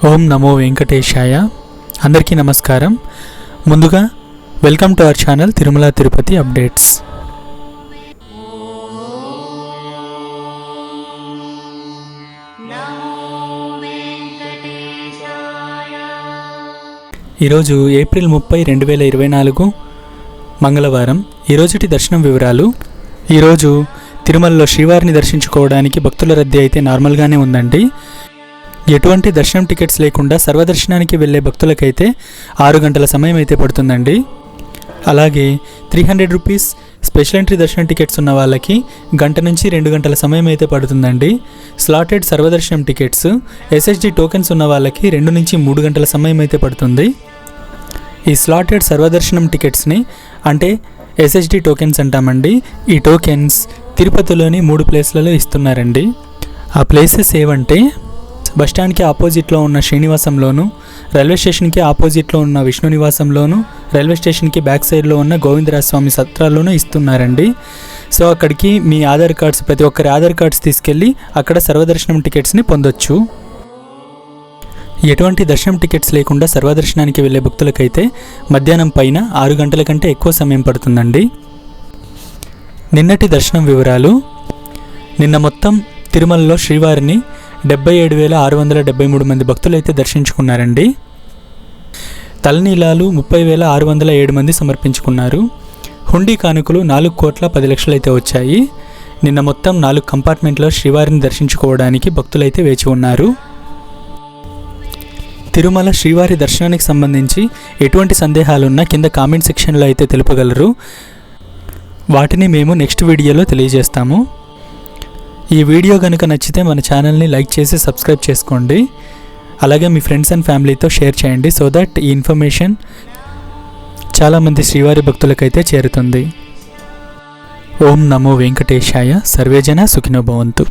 ఓం నమో వెంకటేశాయ. అందరికీ నమస్కారం. ముందుగా welcome to our channel Tirumala Tirupati updates. ఈరోజు ఏప్రిల్ 30, 2024 మంగళవారం. ఈరోజుటి దర్శనం వివరాలు. ఈరోజు తిరుమలలో శ్రీవారిని దర్శించుకోవడానికి భక్తుల రద్దీ అయితే నార్మల్గానే ఉందండి. ఎటువంటి దర్శనం టికెట్స్ లేకుండా సర్వదర్శనానికి వెళ్ళే భక్తులకైతే 6 గంటల సమయం అయితే పడుతుందండి. అలాగే 300 రూపీస్ స్పెషల్ ఎంట్రీ దర్శనం టికెట్స్ ఉన్న వాళ్ళకి గంట నుంచి 2 గంటల సమయం అయితే పడుతుందండి. స్లాటెడ్ సర్వదర్శనం టికెట్స్ SSD టోకెన్స్ ఉన్న వాళ్ళకి 2 నుంచి 3 గంటల సమయం అయితే పడుతుంది. ఈ స్లాటెడ్ సర్వదర్శనం టికెట్స్ని అంటే SSD టోకెన్స్ అంటామండి. ఈ టోకెన్స్ తిరుపతిలోని 3 ప్లేస్లలో ఇస్తున్నారండి. ఆ ప్లేసెస్ ఏవంటే బస్టాండ్కి ఆపోజిట్లో ఉన్న శ్రీనివాసంలోను, రైల్వే స్టేషన్కి ఆపోజిట్లో ఉన్న విష్ణు నివాసంలోను, రైల్వే స్టేషన్కి బ్యాక్ సైడ్లో ఉన్న గోవిందరాజస్వామి సత్రాల్లోనూ ఇస్తున్నారండి. సో అక్కడికి మీ ఆధార్ కార్డ్స్, ప్రతి ఒక్కరి ఆధార్ కార్డ్స్ తీసుకెళ్ళి అక్కడ సర్వదర్శనం టికెట్స్ని పొందొచ్చు. ఎటువంటి దర్శనం టికెట్స్ లేకుండా సర్వదర్శనానికి వెళ్ళే భక్తులకైతే మధ్యాహ్నం పైన 6 గంటల కంటే ఎక్కువ సమయం పడుతుందండి. నిన్నటి దర్శనం వివరాలు. నిన్న మొత్తం తిరుమలలో శ్రీవారిని 77,673 మంది భక్తులైతే దర్శించుకున్నారండి. తలనీలాలు 30,607 మంది సమర్పించుకున్నారు. హుండీ కానుకలు 4,10,00,000 అయితే వచ్చాయి. నిన్న మొత్తం 4 కంపార్ట్మెంట్లో శ్రీవారిని దర్శించుకోవడానికి భక్తులైతే వేచి ఉన్నారు. తిరుమల శ్రీవారి దర్శనానికి సంబంధించి ఎటువంటి సందేహాలున్నా కింద కామెంట్ సెక్షన్లో అయితే తెలుపగలరు. వాటిని మేము నెక్స్ట్ వీడియోలో తెలియజేస్తాము. ఈ వీడియో కనుక నచ్చితే మన ఛానల్ని లైక్ చేసి సబ్స్క్రైబ్ చేసుకోండి. అలాగే మీ ఫ్రెండ్స్ అండ్ ఫ్యామిలీతో షేర్ చేయండి. సో దట్ ఈ ఇన్ఫర్మేషన్ చాలామంది శ్రీవారి భక్తులకైతే చేరుతుంది. ఓం నమో వెంకటేశాయ. సర్వేజన సుఖినో భవంతు.